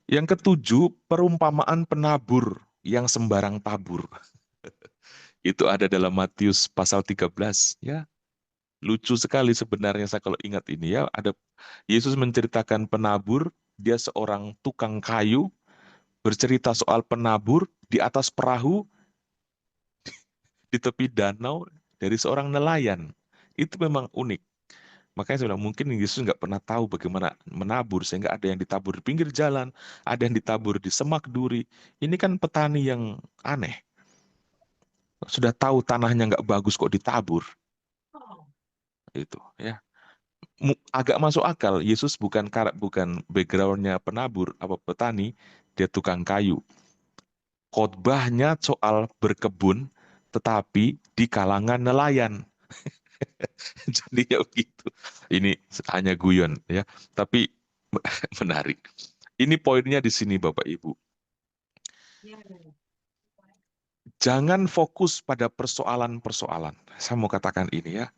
Yang ketujuh, perumpamaan penabur yang sembarang tabur. Itu ada dalam Matius pasal 13, ya. Lucu sekali sebenarnya saya kalau ingat ini ya. Ada Yesus menceritakan penabur, dia seorang tukang kayu, bercerita soal penabur di atas perahu di tepi danau dari seorang nelayan. Itu memang unik. Makanya saya bilang, mungkin Yesus nggak pernah tahu bagaimana menabur, sehingga ada yang ditabur di pinggir jalan, ada yang ditabur di semak duri. Ini kan petani yang aneh. Sudah tahu tanahnya nggak bagus kok ditabur. Itu ya. Agak masuk akal. Yesus bukan backgroundnya penabur apa petani, dia tukang kayu. Khotbahnya soal berkebun, tetapi di kalangan nelayan. Jadi ya begitu. Ini hanya guyon ya, tapi menarik. Ini poinnya di sini Bapak Ibu. Jangan fokus pada persoalan-persoalan. Saya mau katakan ini ya.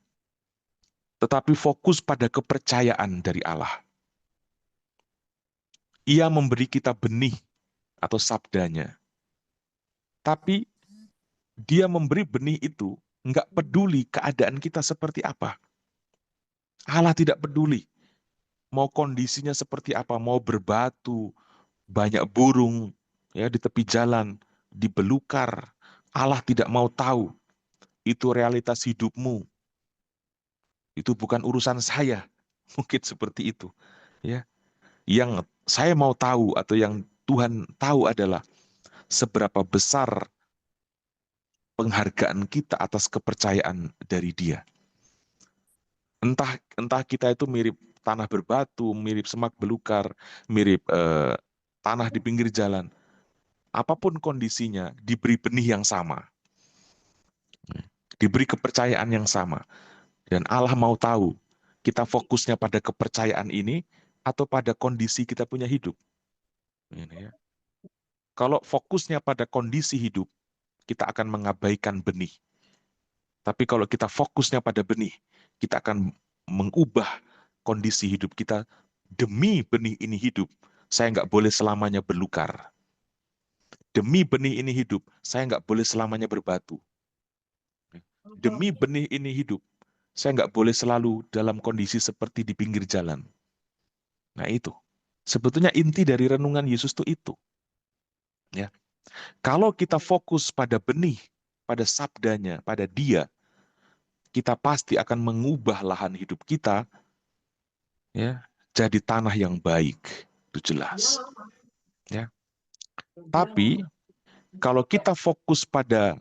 Tetapi fokus pada kepercayaan dari Allah. Ia memberi kita benih atau sabdanya. Tapi dia memberi benih itu nggak peduli keadaan kita seperti apa. Allah tidak peduli mau kondisinya seperti apa, mau berbatu, banyak burung ya di tepi jalan, dibelukar. Allah tidak mau tahu. Itu realitas hidupmu. Itu bukan urusan saya. Mungkin seperti itu. Ya, yang saya mau tahu atau yang Tuhan tahu adalah seberapa besar penghargaan kita atas kepercayaan dari Dia. Entah entah kita itu mirip tanah berbatu, mirip semak belukar, mirip tanah di pinggir jalan. Apapun kondisinya, diberi benih yang sama, diberi kepercayaan yang sama. Dan Allah mau tahu, kita fokusnya pada kepercayaan ini atau pada kondisi kita punya hidup. Ini ya. Kalau fokusnya pada kondisi hidup, kita akan mengabaikan benih. Tapi kalau kita fokusnya pada benih, kita akan mengubah kondisi hidup kita demi benih ini hidup. Saya nggak boleh selamanya berlukar. Demi benih ini hidup, saya nggak boleh selamanya berbatu. Demi benih ini hidup, saya nggak boleh selalu dalam kondisi seperti di pinggir jalan. Nah itu. Sebetulnya inti dari renungan Yesus itu. Ya. Kalau kita fokus pada benih, pada sabdanya, pada Dia, kita pasti akan mengubah lahan hidup kita ya jadi tanah yang baik. Itu jelas. Ya. Tapi kalau kita fokus pada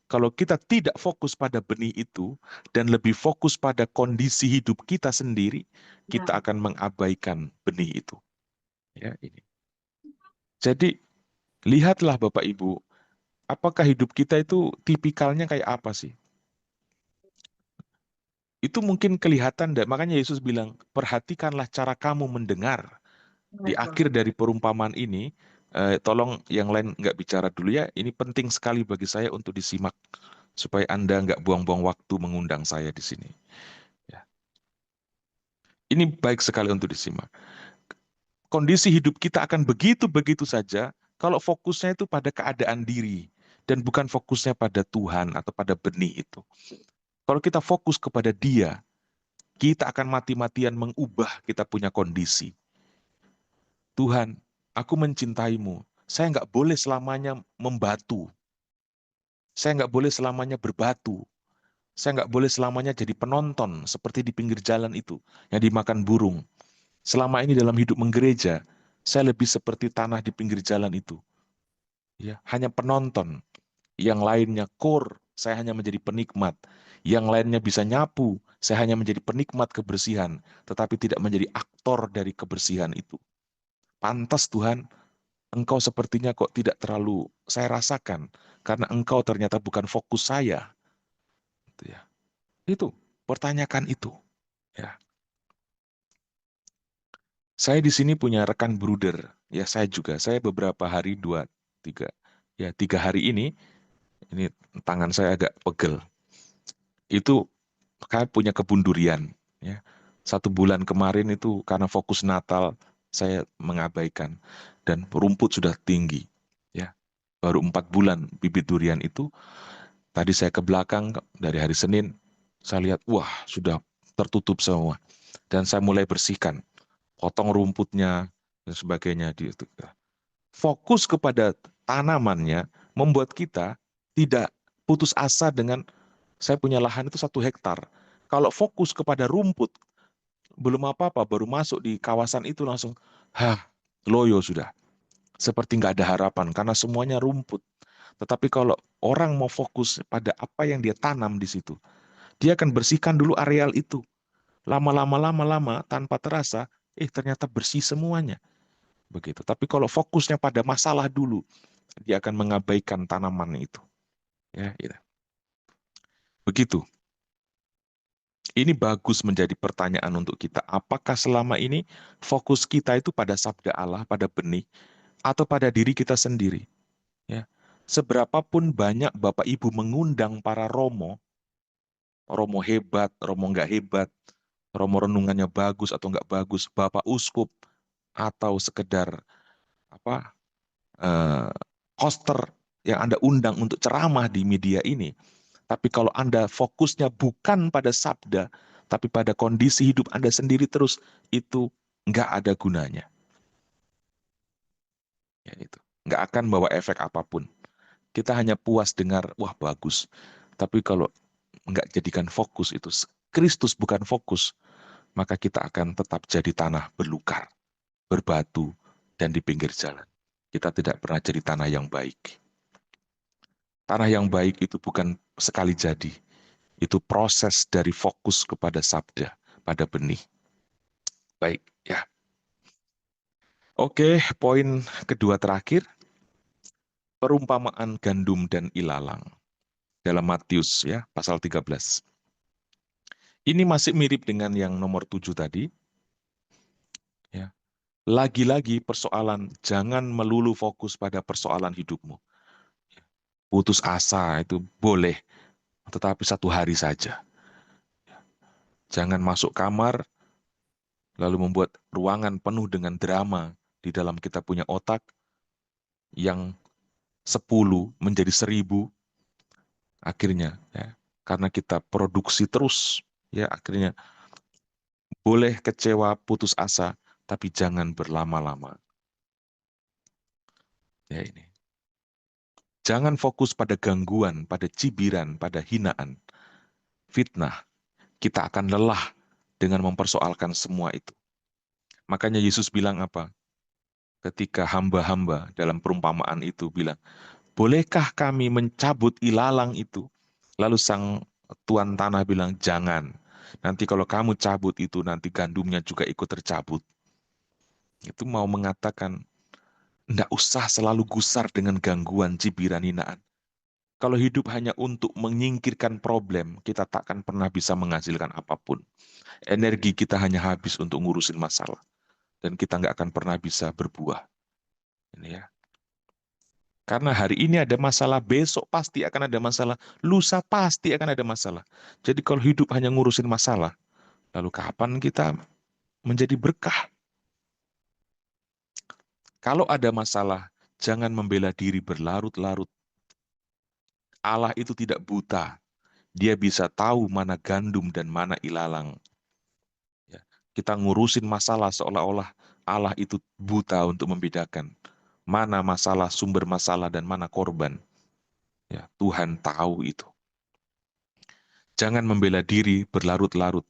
kalau kita tidak fokus pada benih itu dan lebih fokus pada kondisi hidup kita sendiri, kita akan mengabaikan benih itu. Ya, ini. Jadi lihatlah Bapak Ibu, apakah hidup kita itu tipikalnya kayak apa sih? Itu mungkin kelihatan, dan makanya Yesus bilang, perhatikanlah cara kamu mendengar. Di akhir dari perumpamaan ini, tolong yang lain nggak bicara dulu ya, ini penting sekali bagi saya untuk disimak, supaya Anda nggak buang-buang waktu mengundang saya di sini. Ya. Ini baik sekali untuk disimak. Kondisi hidup kita akan begitu-begitu saja, kalau fokusnya itu pada keadaan diri, dan bukan fokusnya pada Tuhan atau pada benih itu. Kalau kita fokus kepada Dia, kita akan mati-matian mengubah kita punya kondisi. Tuhan, aku mencintaimu. Saya nggak boleh selamanya membatu. Saya nggak boleh selamanya berbatu. Saya nggak boleh selamanya jadi penonton seperti di pinggir jalan itu yang dimakan burung. Selama ini dalam hidup menggereja, saya lebih seperti tanah di pinggir jalan itu. Ya, hanya penonton. Yang lainnya kor, saya hanya menjadi penikmat. Yang lainnya bisa nyapu, saya hanya menjadi penikmat kebersihan, tetapi tidak menjadi aktor dari kebersihan itu. Pantas Tuhan, Engkau sepertinya kok tidak terlalu saya rasakan, karena Engkau ternyata bukan fokus saya. Gitu ya. Itu, pertanyakan itu. Ya. Saya di sini punya rekan bruder. Ya, saya beberapa hari, 3 hari ini tangan saya agak pegel. Itu kan punya kebun durian. Ya. 1 bulan kemarin itu karena fokus Natal, saya mengabaikan. Dan rumput sudah tinggi. Ya. Baru 4 bulan bibit durian itu. Tadi saya ke belakang dari hari Senin, saya lihat, wah sudah tertutup semua. Dan saya mulai bersihkan, potong rumputnya, dan sebagainya. Fokus kepada tanamannya membuat kita tidak putus asa dengan, saya punya lahan itu 1 hektar. Kalau fokus kepada rumput, belum apa-apa, baru masuk di kawasan itu langsung, loyo sudah. Seperti nggak ada harapan, karena semuanya rumput. Tetapi kalau orang mau fokus pada apa yang dia tanam di situ, dia akan bersihkan dulu areal itu. Lama-lama tanpa terasa, ternyata bersih semuanya. Begitu. Tapi kalau fokusnya pada masalah dulu, dia akan mengabaikan tanaman itu. Ya, gitu. Begitu. Ini bagus menjadi pertanyaan untuk kita. Apakah selama ini fokus kita itu pada sabda Allah, pada benih, atau pada diri kita sendiri? Ya. Seberapapun banyak Bapak Ibu mengundang para romo, romo hebat, romo nggak hebat, romo renungannya bagus atau nggak bagus, Bapak Uskup, atau sekedar apa eh, hoster yang Anda undang untuk ceramah di media ini. Tapi kalau Anda fokusnya bukan pada sabda, Tapi pada kondisi hidup Anda sendiri terus, itu nggak ada gunanya. Ya, itu. Nggak akan bawa efek apapun. Kita hanya puas dengar, wah bagus. Tapi kalau nggak jadikan fokus itu, Kristus bukan fokus, maka kita akan tetap jadi tanah berlukar, berbatu, dan di pinggir jalan. Kita tidak pernah jadi tanah yang baik. Tanah yang baik itu bukan sekali jadi. Itu proses dari fokus kepada sabda, pada benih. Baik, ya. Oke, poin kedua terakhir, perumpamaan gandum dan ilalang. Dalam Matius ya, pasal 13. Ini masih mirip dengan yang nomor 7 tadi. Ya. Lagi-lagi persoalan, jangan melulu fokus pada persoalan hidupmu. Putus asa itu boleh, tetapi satu hari saja. Jangan masuk kamar, lalu membuat ruangan penuh dengan drama di dalam kita punya otak, yang 10 menjadi 1000, akhirnya ya, karena kita produksi terus, ya akhirnya boleh kecewa, putus asa, tapi jangan berlama-lama. Ya ini. Jangan fokus pada gangguan, pada cibiran, pada hinaan, fitnah. Kita akan lelah dengan mempersoalkan semua itu. Makanya Yesus bilang apa? Ketika hamba-hamba dalam perumpamaan itu bilang, bolehkah kami mencabut ilalang itu? Lalu sang tuan tanah bilang, jangan. Nanti kalau kamu cabut itu, nanti gandumnya juga ikut tercabut. Itu mau mengatakan, enggak usah selalu gusar dengan gangguan, cibiran, hinaan. Kalau hidup hanya untuk menyingkirkan problem, kita takkan pernah bisa menghasilkan apapun. Energi kita hanya habis untuk ngurusin masalah. Dan kita nggak akan pernah bisa berbuah. Ini ya. Karena hari ini ada masalah, besok pasti akan ada masalah, lusa pasti akan ada masalah. Jadi kalau hidup hanya ngurusin masalah, lalu kapan kita menjadi berkah? Kalau ada masalah, jangan membela diri berlarut-larut. Allah itu tidak buta. Dia bisa tahu mana gandum dan mana ilalang. Ya. Kita ngurusin masalah seolah-olah Allah itu buta untuk membedakan mana masalah, sumber masalah, dan mana korban. Ya, Tuhan tahu itu. Jangan membela diri berlarut-larut.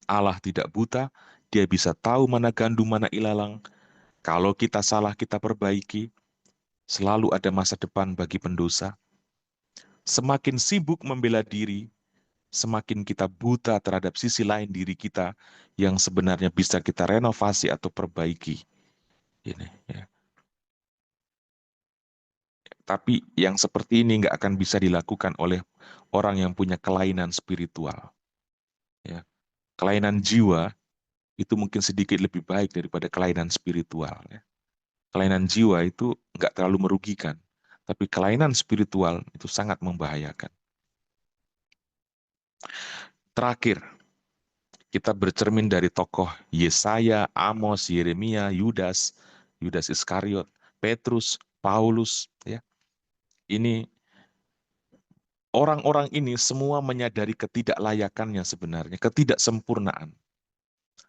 Allah tidak buta, dia bisa tahu mana gandum, mana ilalang. Kalau kita salah, kita perbaiki. Selalu ada masa depan bagi pendosa. Semakin sibuk membela diri, semakin kita buta terhadap sisi lain diri kita yang sebenarnya bisa kita renovasi atau perbaiki. Ini, ya. Tapi yang seperti ini nggak akan bisa dilakukan oleh orang yang punya kelainan spiritual. Ya. Kelainan jiwa itu mungkin sedikit lebih baik daripada kelainan spiritual. Ya. Kelainan jiwa itu nggak terlalu merugikan, tapi kelainan spiritual itu sangat membahayakan. Terakhir, kita bercermin dari tokoh Yesaya, Amos, Yeremia, Yudas, Yudas Iskariot, Petrus, Paulus. Ya. Ini orang-orang ini semua menyadari ketidaklayakannya sebenarnya, ketidaksempurnaan.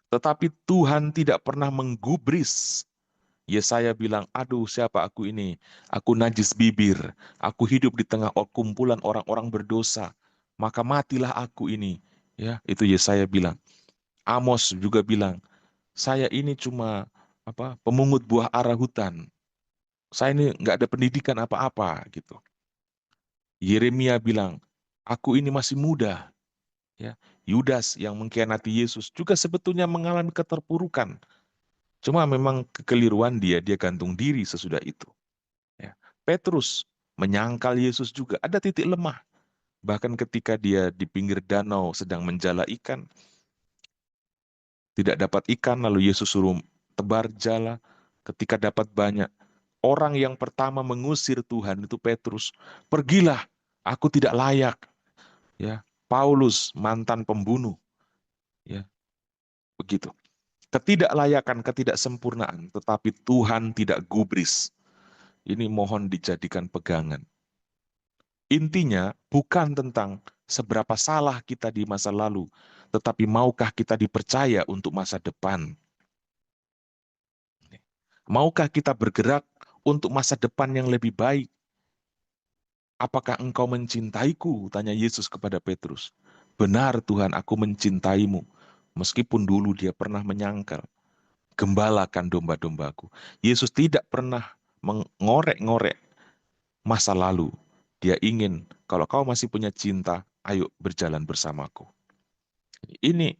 Tetapi Tuhan tidak pernah menggubris. Yesaya bilang, aduh siapa aku ini? Aku najis bibir, aku hidup di tengah kumpulan orang-orang berdosa, maka matilah aku ini. Ya, itu Yesaya bilang. Amos juga bilang, saya ini cuma pemungut buah ara hutan. Saya ini nggak ada pendidikan apa-apa gitu. Yeremia bilang, aku ini masih muda. Ya, Yudas yang mengkhianati Yesus juga sebetulnya mengalami keterpurukan. Cuma memang kekeliruan dia gantung diri sesudah itu. Ya. Petrus menyangkal Yesus juga ada titik lemah. Bahkan ketika dia di pinggir danau sedang menjala ikan, tidak dapat ikan, lalu Yesus suruh tebar jala. Ketika dapat banyak, orang yang pertama mengusir Tuhan itu Petrus. Pergilah, aku tidak layak. Ya, Paulus mantan pembunuh. Ya, begitu. Ketidaklayakan, ketidaksempurnaan, tetapi Tuhan tidak gubris. Ini mohon dijadikan pegangan. Intinya bukan tentang seberapa salah kita di masa lalu, tetapi maukah kita dipercaya untuk masa depan? Maukah kita bergerak untuk masa depan yang lebih baik? Apakah engkau mencintaiku? Tanya Yesus kepada Petrus. Benar Tuhan, aku mencintaimu. Meskipun dulu dia pernah menyangkal. Gembalakan domba-dombaku. Yesus tidak pernah mengorek-ngorek masa lalu. Dia ingin, kalau kau masih punya cinta, ayo berjalan bersamaku. Ini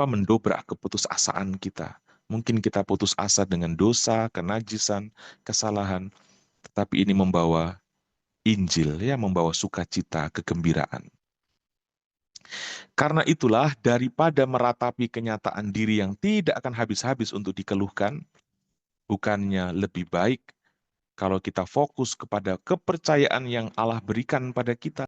mendobrak keputusasaan kita. Mungkin kita putus asa dengan dosa, kenajisan, kesalahan, tetapi ini membawa Injil, ya, membawa sukacita, kegembiraan. Karena itulah, daripada meratapi kenyataan diri yang tidak akan habis-habis untuk dikeluhkan, bukannya lebih baik kalau kita fokus kepada kepercayaan yang Allah berikan pada kita.